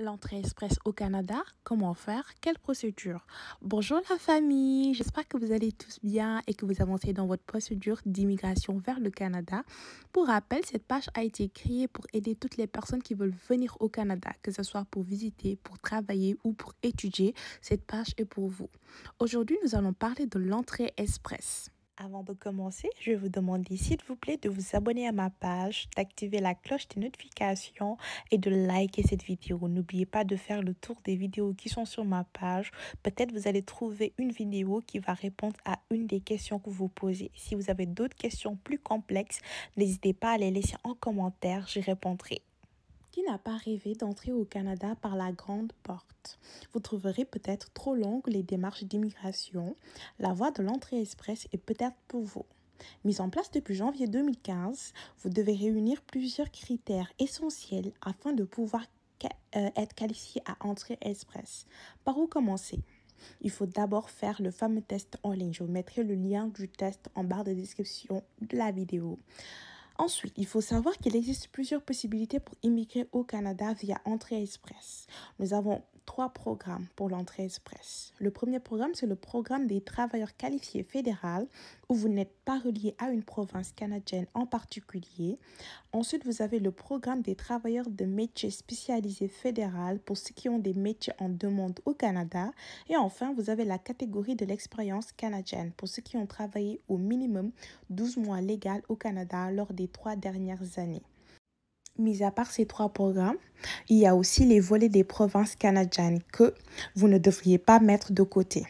L'entrée express au Canada, comment faire, quelle procédure? Bonjour la famille, j'espère que vous allez tous bien et que vous avancez dans votre procédure d'immigration vers le Canada. Pour rappel, cette page a été créée pour aider toutes les personnes qui veulent venir au Canada, que ce soit pour visiter, pour travailler ou pour étudier. Cette page est pour vous. Aujourd'hui, nous allons parler de l'entrée express. Avant de commencer, je vais vous demander s'il vous plaît de vous abonner à ma page, d'activer la cloche des notifications et de liker cette vidéo. N'oubliez pas de faire le tour des vidéos qui sont sur ma page. Peut-être vous allez trouver une vidéo qui va répondre à une des questions que vous posez. Si vous avez d'autres questions plus complexes, n'hésitez pas à les laisser en commentaire, j'y répondrai. Qui n'a pas rêvé d'entrer au Canada par la grande porte? Vous trouverez peut-être trop longues les démarches d'immigration. La voie de l'entrée express est peut-être pour vous. Mise en place depuis janvier 2015, vous devez réunir plusieurs critères essentiels afin de pouvoir être qualifié à entrée express. Par où commencer? Il faut d'abord faire le fameux test en ligne. Je vous mettrai le lien du test en barre de description de la vidéo. Ensuite, il faut savoir qu'il existe plusieurs possibilités pour immigrer au Canada via Entrée Express. Nous avons 3 programmes pour l'entrée express. Le premier programme, c'est le programme des travailleurs qualifiés fédéral, où vous n'êtes pas relié à une province canadienne en particulier. Ensuite, vous avez le programme des travailleurs de métiers spécialisés fédéral pour ceux qui ont des métiers en demande au Canada. Et enfin, vous avez la catégorie de l'expérience canadienne pour ceux qui ont travaillé au minimum 12 mois légal au Canada lors des 3 dernières années. Mis à part ces 3 programmes, il y a aussi les volets des provinces canadiennes que vous ne devriez pas mettre de côté.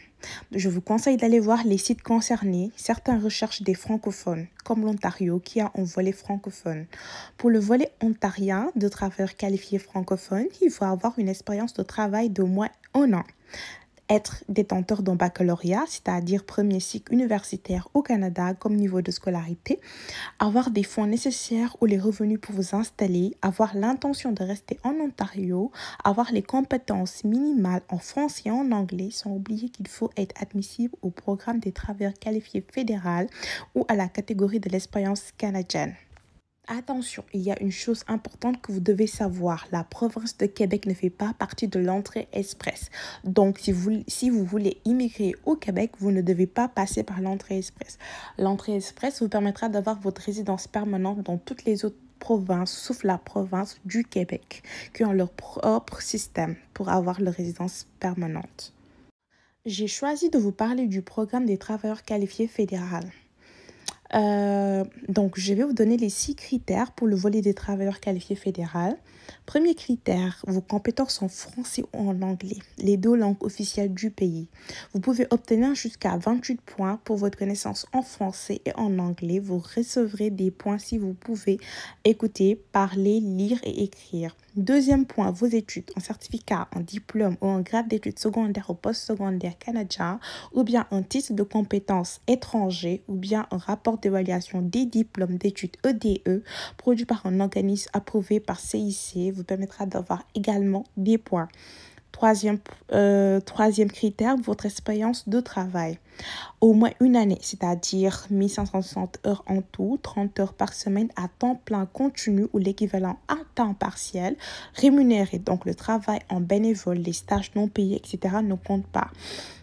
Je vous conseille d'aller voir les sites concernés. Certains recherchent des francophones, comme l'Ontario qui a un volet francophone. Pour le volet ontarien de travailleurs qualifiés francophones, il faut avoir une expérience de travail d'au moins 1 an. Être détenteur d'un baccalauréat, c'est-à-dire premier cycle universitaire au Canada comme niveau de scolarité, avoir des fonds nécessaires ou les revenus pour vous installer, avoir l'intention de rester en Ontario, avoir les compétences minimales en français et en anglais, sans oublier qu'il faut être admissible au programme des travailleurs qualifiés fédéral ou à la catégorie de l'expérience canadienne. Attention, il y a une chose importante que vous devez savoir. La province de Québec ne fait pas partie de l'entrée express. Donc, si vous voulez immigrer au Québec, vous ne devez pas passer par l'entrée express. L'entrée express vous permettra d'avoir votre résidence permanente dans toutes les autres provinces, sauf la province du Québec, qui ont leur propre système pour avoir leur résidence permanente. J'ai choisi de vous parler du programme des travailleurs qualifiés fédéral. Donc, je vais vous donner les 6 critères pour le volet des travailleurs qualifiés fédéral. Premier critère, vos compétences en français ou en anglais, les 2 langues officielles du pays. Vous pouvez obtenir jusqu'à 28 points pour votre connaissance en français et en anglais. Vous recevrez des points si vous pouvez écouter, parler, lire et écrire. Deuxième point, vos études, un certificat, un diplôme ou un grade d'études secondaires ou postsecondaires canadien, ou bien un titre de compétences étranger, ou bien un rapport d'évaluation des diplômes d'études EDE, produit par un organisme approuvé par CIC, vous permettra d'avoir également des points. Troisième critère, votre expérience de travail. Au moins 1 année, c'est-à-dire 1560 heures en tout, 30 heures par semaine à temps plein continu ou l'équivalent à temps partiel, rémunéré. Donc, le travail en bénévole, les stages non payés, etc. ne comptent pas.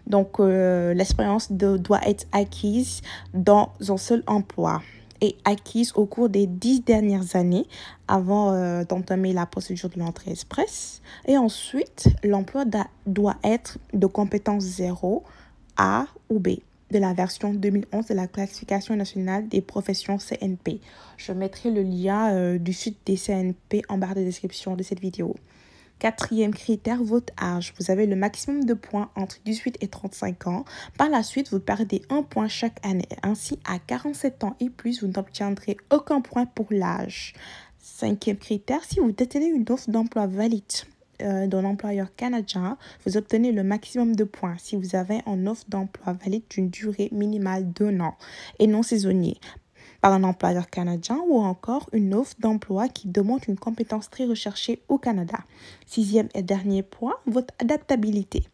Donc, l'expérience doit être acquise dans un seul emploi et acquise au cours des 10 dernières années avant d'entamer la procédure de l'entrée express. Et ensuite, l'emploi doit être de compétence 0, A ou B de la version 2011 de la classification nationale des professions CNP. Je mettrai le lien du site des CNP en barre de description de cette vidéo. 4e critère, votre âge. Vous avez le maximum de points entre 18 et 35 ans. Par la suite, vous perdez 1 point chaque année. Ainsi, à 47 ans et plus, vous n'obtiendrez aucun point pour l'âge. 5e critère, si vous détenez une offre d'emploi valide d'un employeur canadien, vous obtenez le maximum de points si vous avez une offre d'emploi valide d'une durée minimale d'1 an et non saisonnier par un employeur canadien ou encore une offre d'emploi qui demande une compétence très recherchée au Canada. 6e et dernier point, votre adaptabilité.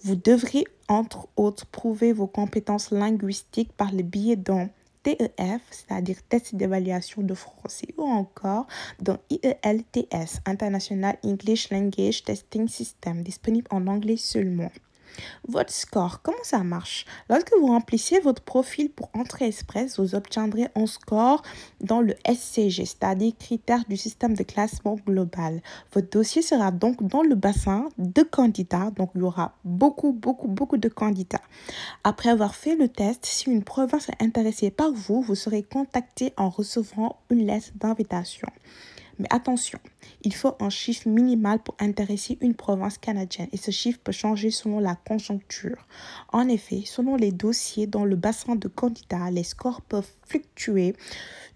Vous devrez, entre autres, prouver vos compétences linguistiques par le biais d'un TEF, c'est-à-dire test d'évaluation de français, ou encore dans IELTS, International English Language Testing System, disponible en anglais seulement. Votre score, comment ça marche? Lorsque vous remplissez votre profil pour Entrée Express, vous obtiendrez un score dans le SCG, c'est-à-dire critères du système de classement global. Votre dossier sera donc dans le bassin de candidats, donc il y aura beaucoup de candidats. Après avoir fait le test, si une province est intéressée par vous, vous serez contacté en recevant une lettre d'invitation. Mais attention, il faut un chiffre minimal pour intéresser une province canadienne et ce chiffre peut changer selon la conjoncture. En effet, selon les dossiers dans le bassin de candidats, les scores peuvent fluctuer.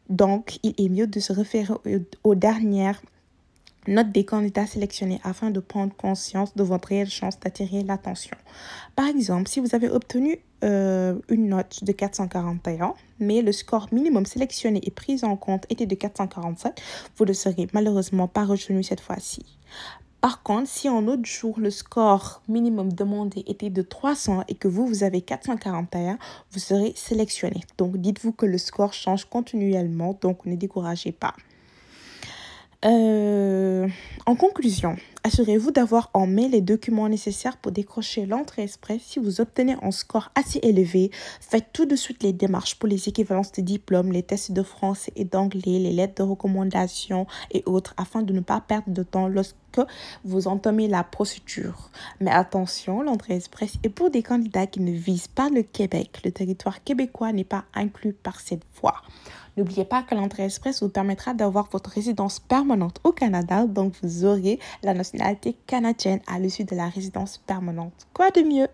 Donc, il est mieux de se référer aux dernières notes des candidats sélectionnés afin de prendre conscience de votre réelle chance d'attirer l'attention. Par exemple, si vous avez obtenu une note de 441, mais le score minimum sélectionné et pris en compte était de 447, vous ne serez malheureusement pas retenu cette fois-ci. Par contre, si en autre jour, le score minimum demandé était de 300 et que vous avez 441, vous serez sélectionné. Donc, dites-vous que le score change continuellement, donc ne découragez pas. En conclusion, assurez-vous d'avoir en main les documents nécessaires pour décrocher l'entrée express. Si vous obtenez un score assez élevé, faites tout de suite les démarches pour les équivalences de diplômes, les tests de français et d'anglais, les lettres de recommandation et autres afin de ne pas perdre de temps lorsque vous entamez la procédure. Mais attention, l'entrée express est pour des candidats qui ne visent pas le Québec. Le territoire québécois n'est pas inclus par cette voie. N'oubliez pas que l'entrée express vous permettra d'avoir votre résidence permanente au Canada, donc vous aurez la nationalité canadienne à l'issue de la résidence permanente. Quoi de mieux?